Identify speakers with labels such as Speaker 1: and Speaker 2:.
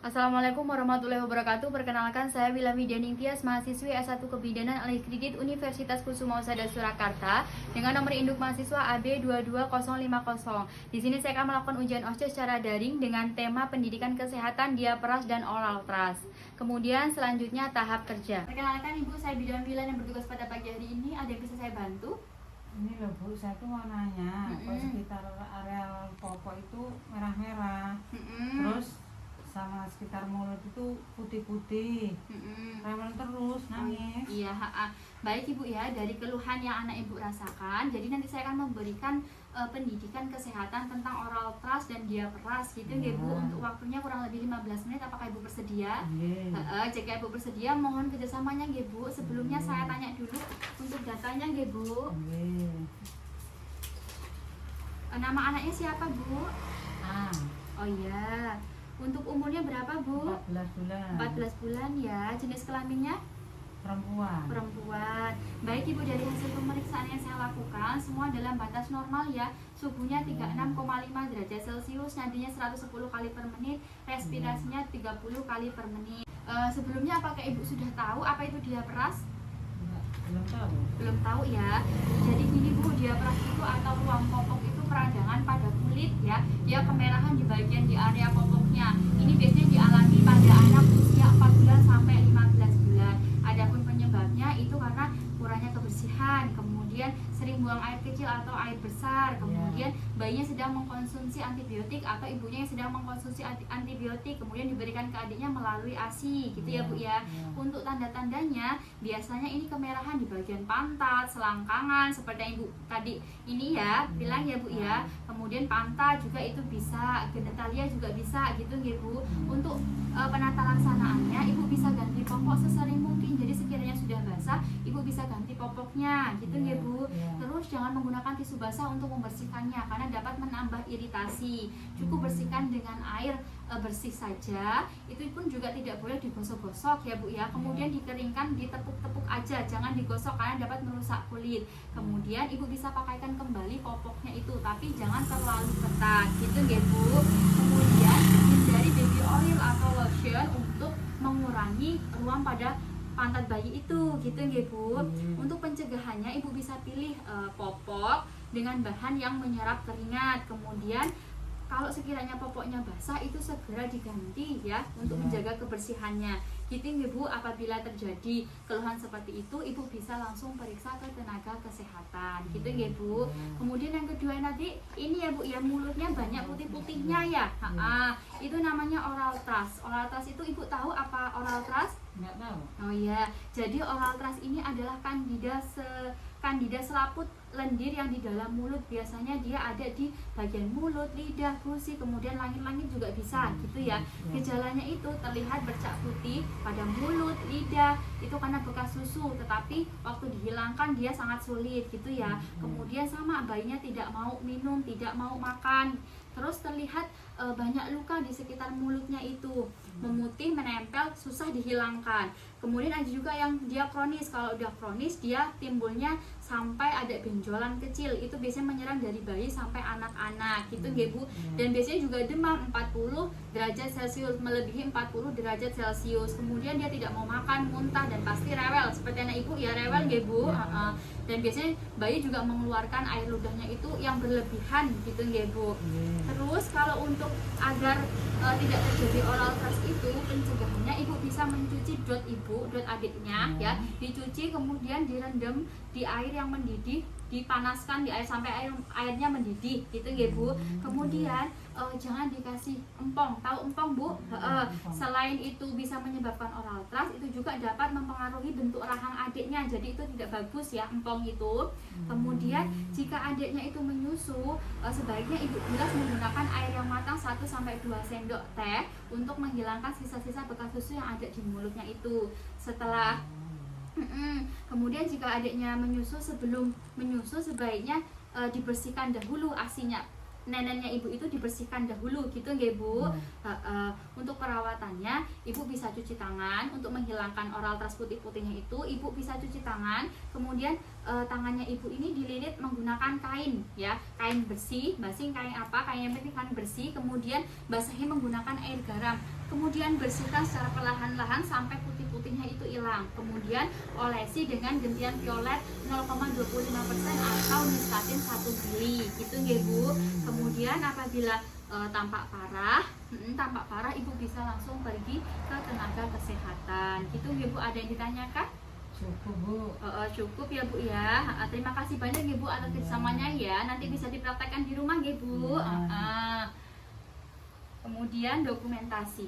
Speaker 1: Assalamualaikum warahmatullahi wabarakatuh. Perkenalkan, saya Wilami Dianingtyas, mahasiswi S1 Kebidanan Alih Kredit Universitas Kusuma Usada Surakarta dengan nomor induk mahasiswa AB22050. Di sini saya akan melakukan ujian OSCE secara daring dengan tema pendidikan kesehatan, diapras dan oral trust. Kemudian selanjutnya tahap kerja. Perkenalkan Ibu, saya Bidan Wilan yang bertugas pada pagi hari ini. Ada yang bisa saya bantu?
Speaker 2: Ini loh Bu, saya tuh mau nanya, kok sekitar area popok itu merah-merah, terus sama sekitar mulut itu putih-putih, rewel terus, nangis.
Speaker 1: Iya, baik Ibu ya, dari keluhan yang anak Ibu rasakan, jadi nanti saya akan memberikan pendidikan kesehatan tentang oral trust dan diapras gitu ya Bu, untuk waktunya kurang lebih 15 menit. Apakah Ibu bersedia? Jika Ibu bersedia, mohon kerjasamanya ya Bu. Sebelumnya saya tanya dulu untuk datanya ya Bu. Nama anaknya siapa Bu? Oh iya. Untuk umurnya berapa Bu?
Speaker 2: 14 bulan.
Speaker 1: 14 bulan ya. Jenis kelaminnya? Perempuan. Baik Ibu, dari hasil pemeriksaan yang saya lakukan semua dalam batas normal ya. Suhunya 36,5 derajat Celcius, nadinya 110 kali per menit, respirasinya 30 kali per menit. Sebelumnya apakah Ibu sudah tahu apa itu diapras?
Speaker 2: Belum tahu.
Speaker 1: Belum tahu ya. Jadi gini Bu, diapras itu atau ruang popok itu peradangan pada kulit ya. Dia kemerahan di bagian di area popoknya. Ini biasanya dialami pada anak usia 4 bulan sampai 15 bulan. Adapun penyebabnya itu karena kurangnya kebersihan, kemudian sering buang air kecil atau air besar, kemudian bayinya sedang mengkonsumsi antibiotik atau ibunya yang sedang mengkonsumsi antibiotik, kemudian diberikan ke adiknya melalui ASI gitu ya Bu ya. Untuk tanda-tandanya biasanya ini kemerahan di bagian pantat, selangkangan seperti yang Ibu tadi ini ya bilang ya Bu ya. Kemudian pantat juga itu bisa, genitalia juga bisa gitu ya Bu. Untuk penata laksanaannya Ibu bisa ganti popok sesering mungkin. Jadi sekiranya sudah basah, Ibu bisa ganti popoknya gitu ya Bu. Terus jangan menggunakan tisu basah untuk membersihkannya karena dapat menambah iritasi. Cukup bersihkan dengan air bersih saja. Itu pun juga tidak boleh digosok-gosok ya Bu ya. Kemudian dikeringkan, ditepuk-tepuk aja, jangan digosok karena dapat merusak kulit. Kemudian Ibu bisa pakaikan kembali popoknya itu, tapi jangan terlalu ketat gitu ya Bu. Kemudian hindari baby oil atau lotion untuk mengurangi ruam pada pantat bayi itu gitu ya Bu. Untuk pencegahannya Ibu bisa pilih popok dengan bahan yang menyerap keringat. Kemudian kalau sekiranya popoknya basah itu segera diganti ya untuk menjaga kebersihannya gitu ya Bu. Apabila terjadi keluhan seperti itu, Ibu bisa langsung periksa ke tenaga kesehatan gitu ya Bu. Kemudian yang kedua nanti ini ya Bu ya, mulutnya banyak putih-putihnya ya. Itu namanya oral trust. Oral trust itu Ibu tahu apa oral trust?
Speaker 2: Nggak tahu.
Speaker 1: Oh iya, jadi oral trust ini adalah kandida selaput lendir yang di dalam mulut. Biasanya dia ada di bagian mulut, lidah, gusi, kemudian langit-langit juga bisa gitu ya. Gejalanya itu terlihat bercak putih pada mulut, lidah, itu karena bekas susu, tetapi waktu dihilangkan dia sangat sulit gitu ya. Kemudian sama bayinya tidak mau minum, tidak mau makan. Terus terlihat banyak luka di sekitar mulutnya itu, memutih, menempel, susah dihilangkan. Kemudian ada juga yang dia kronis. Kalau udah kronis dia timbulnya sampai ada benjolan kecil. Itu biasanya menyerang dari bayi sampai anak-anak gitu ya Bu. Dan biasanya juga demam 40 derajat Celcius, melebihi 40 derajat Celcius. Kemudian dia tidak mau makan, muntah, dan pasti rewel. Seperti anak Ibu ya rewel ya Bu. Dan biasanya bayi juga mengeluarkan air ludahnya itu yang berlebihan gitu ya Bu. Terus kalau untuk agar tidak terjadi oral trust itu, pencegahannya Ibu bisa mencuci dot Ibu, dot adiknya ya, dicuci kemudian direndam di air yang mendidih, dipanaskan di air sampai airnya mendidih gitu ya Bu. Kemudian jangan dikasih empong. Tahu empong Bu? Selain itu bisa menyebabkan oral trust, itu juga dapat mempengaruhi bentuk rahang adiknya. Jadi itu tidak bagus ya empong itu. Kemudian jika adiknya itu menyusu, sebaiknya Ibu bilas menggunakan air yang matang 1-2 sendok teh untuk menghilangkan sisa-sisa bekas susu yang ada di mulutnya itu. Setelah kemudian jika adiknya menyusu, sebelum menyusu sebaiknya dibersihkan dahulu ASI-nya. Neneknya Ibu itu dibersihkan dahulu gitu ya Bu. Untuk perawatannya Ibu bisa cuci tangan. Untuk menghilangkan oral trust putih-putihnya itu Ibu bisa cuci tangan. Kemudian tangannya Ibu ini dililit menggunakan kain ya, kain bersih, basing kain apa, kain yang penting kain bersih. Kemudian basahi menggunakan air garam. kemudian bersihkan secara perlahan-lahan sampai putih-putihnya itu hilang. Kemudian olesi dengan gentian violet 0,25% atau nistatin 1 mili gitu nggih Bu. Kemudian apabila tampak parah Ibu bisa langsung pergi ke tenaga kesehatan gitu nggih Bu. Ada yang ditanyakan?
Speaker 2: Cukup Bu.
Speaker 1: Cukup ya Bu ya. Terima kasih banyak ya Bu atas kerjasamanya ya. Nanti bisa dipraktekkan di rumah ya Bu. Kemudian dokumentasi.